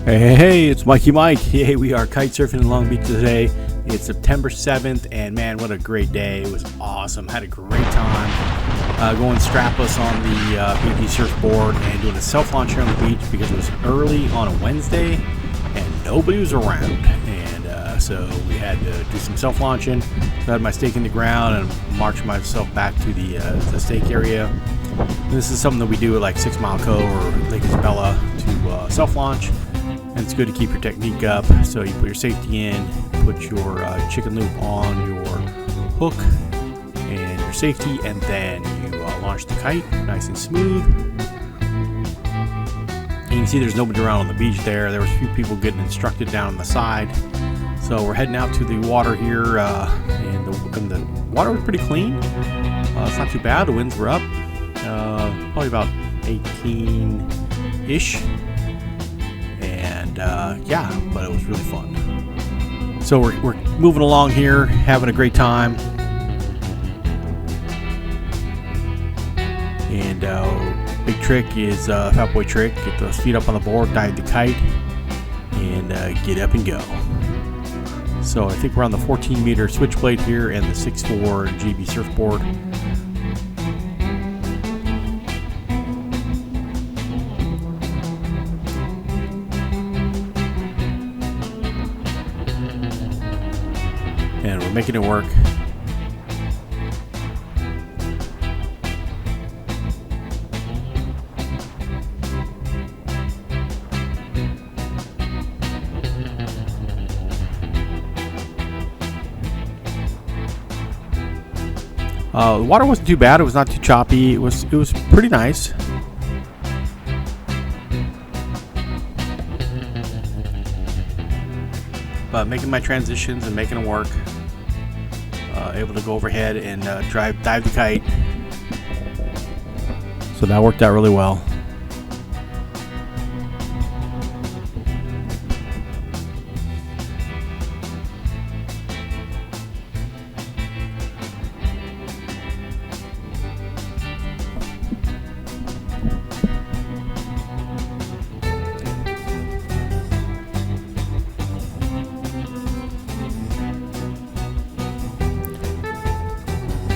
Hey, it's Mikey Mike. Hey, we are kite surfing in Long Beach today. It's September 7th, and man, what a great day. It was awesome. Had a great time going strapless on the BT surfboard and doing a self-launch here on the beach because it was early on a Wednesday and nobody was around. And so we had to do some self-launching. So I had my stake in the ground and marched myself back to the stake area. And this is something that we do at like 6 Mile Cove or Lake Isabella to self-launch. And it's good to keep your technique up. So you put your safety in, put your chicken loop on your hook and your safety, and then you launch the kite nice and smooth. And you can see there's nobody around on the beach there. There was a few people getting instructed down on the side. So we're heading out to the water here, and the water was pretty clean. It's not too bad. The winds were up, probably about 18-ish. Yeah, but it was really fun. So we're moving along here, having a great time. And big trick is Fat Boy trick. Get those feet up on the board, dive the kite, and get up and go. So I think we're on the 14-meter switchblade here and the 6'4" GB surfboard. And we're making it work. The water wasn't too bad. It was not too choppy. It was pretty nice. But making my transitions and making it work. Able to go overhead and dive the kite. So that worked out really well.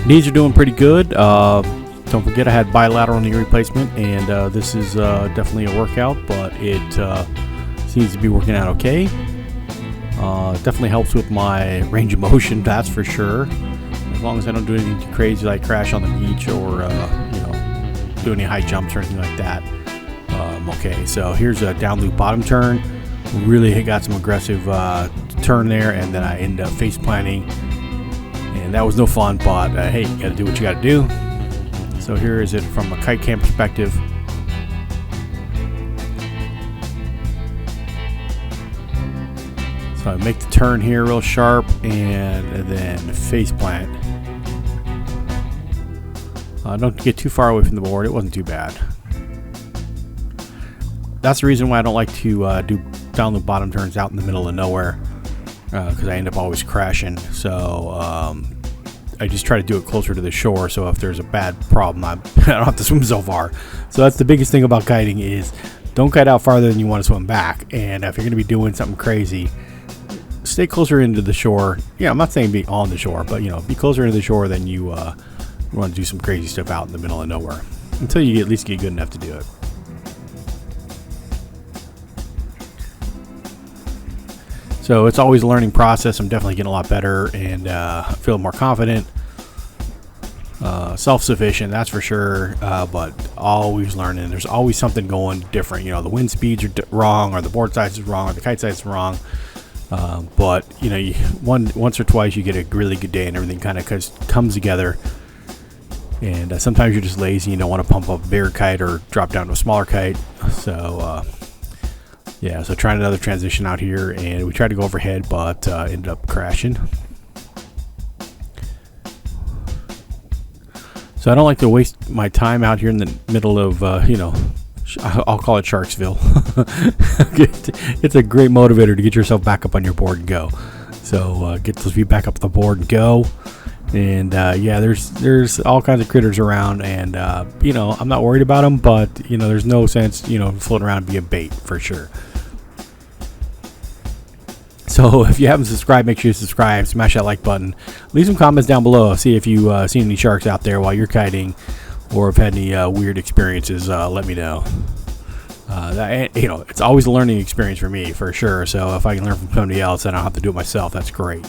Knees are doing pretty good. Don't forget I had bilateral knee replacement, and this is definitely a workout, but it seems to be working out okay. Definitely helps with my range of motion, that's for sure. As long as I don't do anything too crazy like crash on the beach or do any high jumps or anything like that, I'm okay. So here's a down loop bottom turn. Really got some aggressive turn there, and then I end up face planting. And that was no fun, but hey, you gotta do what you gotta do. So here is it from a kite cam perspective. So I make the turn here real sharp and then face plant. Don't get too far away from the board. It wasn't too bad. That's the reason why I don't like to do down the bottom turns out in the middle of nowhere, because I end up always crashing. So I just try to do it closer to the shore, so if there's a bad problem, I don't have to swim so far. So that's the biggest thing about kiting is don't kite out farther than you want to swim back. And if you're going to be doing something crazy, stay closer into the shore. Yeah, I'm not saying be on the shore, but be closer into the shore than you want to do some crazy stuff out in the middle of nowhere until you at least get good enough to do it. So it's always a learning process. I'm definitely getting a lot better and feel more confident, self-sufficient, that's for sure. But always learning. There's always something going different. The wind speeds are wrong, or the board size is wrong, or the kite size is wrong. But once or twice you get a really good day and everything kind of comes together. And sometimes you're just lazy and don't want to pump up a bigger kite or drop down to a smaller kite. So yeah, so trying another transition out here, and we tried to go overhead, but ended up crashing. So I don't like to waste my time out here in the middle of, I'll call it Sharksville. It's a great motivator to get yourself back up on your board and go. So get those feet back up the board and go. And yeah, there's all kinds of critters around, and I'm not worried about them, but there's no sense floating around and being bait for sure. So if you haven't subscribed, make sure you subscribe, smash that like button, leave some comments down below, see if you seen any sharks out there while you're kiting, or have had any weird experiences. Let me know. It's always a learning experience for me, for sure. So if I can learn from somebody else and I don't have to do it myself, that's great.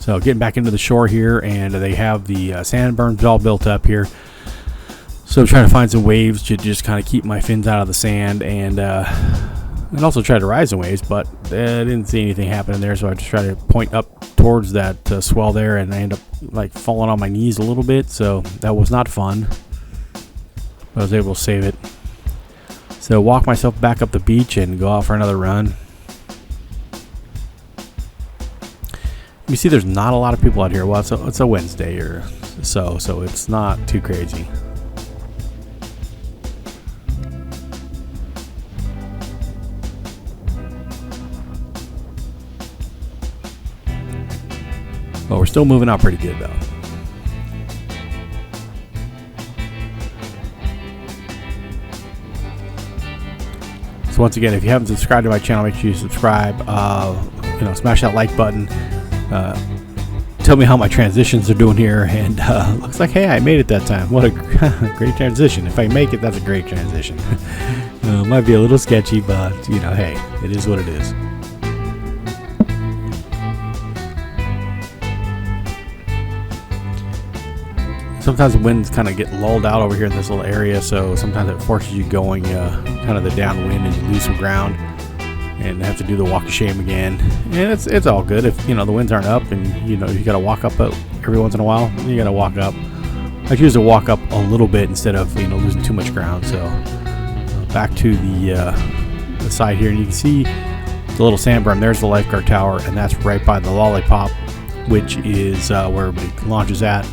So getting back into the shore here, and they have the sand berms all built up here. So I'm trying to find some waves to just kind of keep my fins out of the sand, and also try to rise some waves, but I didn't see anything happening there. So I just try to point up towards that swell there, and I end up like falling on my knees a little bit. So that was not fun. I was able to save it. So walk myself back up the beach and go out for another run. You see there's not a lot of people out here. Well, it's a Wednesday or so it's not too crazy. But we're still moving out pretty good though. So once again, if you haven't subscribed to my channel, make sure you subscribe. Smash that like button. Tell me how my transitions are doing here, and looks like, hey, I made it that time. What a great transition. If I make it, that's a great transition. Might be a little sketchy, but hey, it is what it is. Sometimes the winds kind of get lulled out over here in this little area, so sometimes it forces you going kind of the downwind, and you lose some ground and have to do the walk of shame again. And it's all good if the winds aren't up, and you got to walk up every once in a while. You got to walk up. I choose to walk up a little bit instead of losing too much ground. So back to the side here, and you can see the little sand berm. There's the lifeguard tower, and that's right by the lollipop, which is where everybody launches at.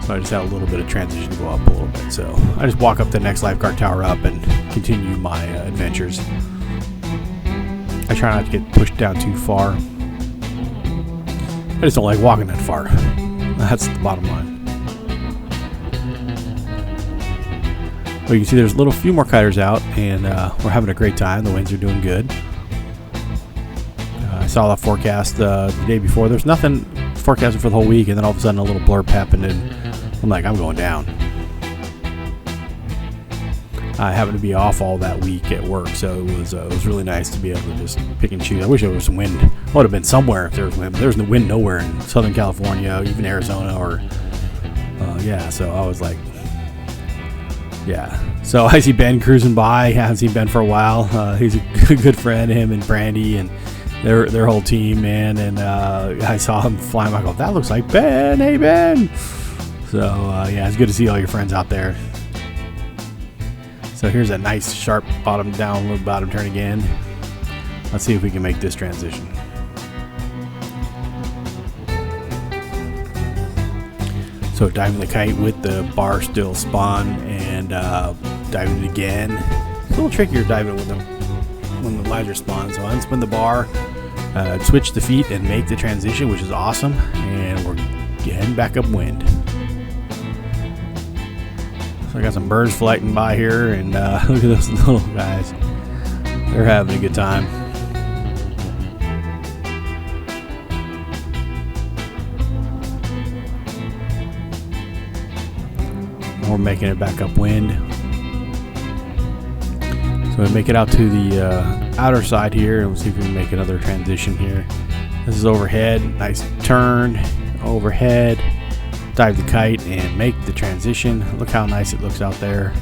So I just had a little bit of transition to go up a little bit. So I just walk up the next lifeguard tower up and continue my adventures. I try not to get pushed down too far. I just don't like walking that far. That's the bottom line. Well, you can see there's a few more kiters out, and we're having a great time. The winds are doing good. I saw the forecast the day before. There's nothing forecasted for the whole week, and then all of a sudden a little blurb happened, and I'm like, I'm going down. I happened to be off all that week at work, so it was really nice to be able to just pick and choose. I wish there was some wind. I would have been somewhere if there was wind. There's no wind nowhere in Southern California, even Arizona, or So I was like, yeah. So I see Ben cruising by. I haven't seen Ben for a while. He's a good friend, him and Brandy and their whole team, man. And I saw him flying. I go, that looks like Ben. Hey, Ben. So it's good to see all your friends out there. So here's a nice sharp bottom turn again. Let's see if we can make this transition. So diving the kite with the bar still spun, and diving it again. It's a little trickier diving with them when the lines are spun. So unspin the bar, switch the feet, and make the transition, which is awesome. And we're heading back upwind. So I got some birds flying by here, and look at those little guys. They're having a good time. We're making it back upwind. So we make it out to the outer side here, and we'll see if we can make another transition here. This is overhead. Nice turn overhead. Dive the kite and make the transition. Look how nice it looks out there.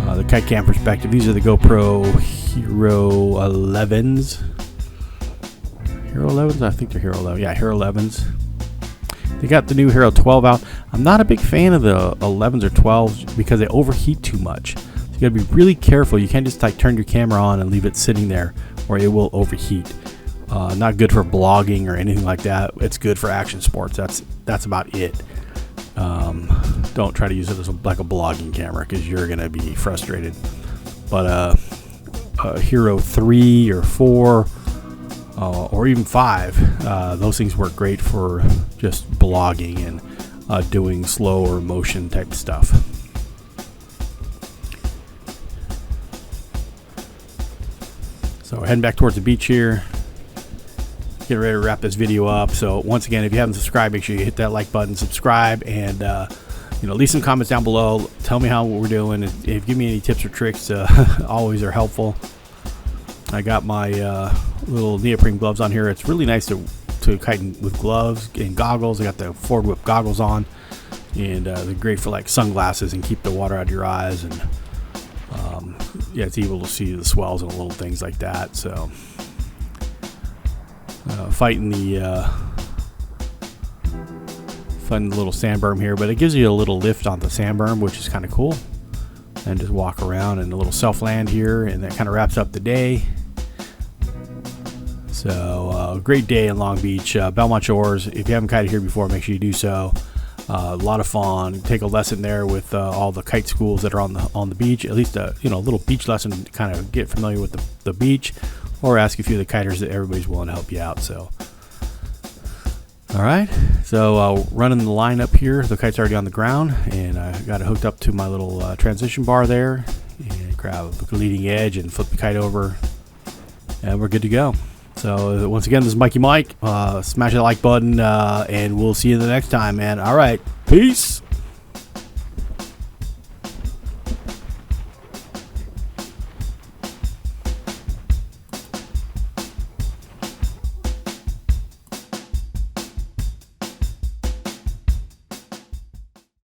The kite cam perspective. These are the GoPro Hero 11s. Hero 11s? I think they're Hero 11. Yeah, Hero 11s. They got the new Hero 12 out. I'm not a big fan of the 11s or 12s because they overheat too much. So you gotta be really careful. You can't just turn your camera on and leave it sitting there, or it will overheat. Not good for blogging or anything like that. It's good for action sports. That's about it. Don't try to use it as like a blogging camera because you're gonna be frustrated. But a Hero 3 or 4 or even 5, those things work great for just blogging and doing slower motion type stuff. So we're heading back towards the beach here. getting ready to wrap this video up. So once again, if you haven't subscribed, make sure you hit that like button, subscribe, and leave some comments down below. Tell me how we're doing. If give me any tips or tricks, always are helpful. I got my little neoprene gloves on here. It's really nice to kite with gloves and goggles. I got the forward whip goggles on, and they're great for like sunglasses and keep the water out of your eyes. And yeah, it's able to see the swells and little things like that. So fighting the little sand berm here, but it gives you a little lift on the sand berm, which is kind of cool. And just walk around in a little self land here, and that kind of wraps up the day. So great day in Long Beach, Belmont Shores. If you haven't kited here before, make sure you do so. A lot of fun. Take a lesson there with all the kite schools that are on the beach. At least a little beach lesson to kind of get familiar with the beach, or ask a few of the kiters that everybody's willing to help you out. So all right, so running the line up here. The kite's already on the ground, and I got it hooked up to my little transition bar there, and grab the leading edge and flip the kite over, and we're good to go. So once again, this is Mikey Mike. Smash that like button, and we'll see you the next time, man. All right, peace.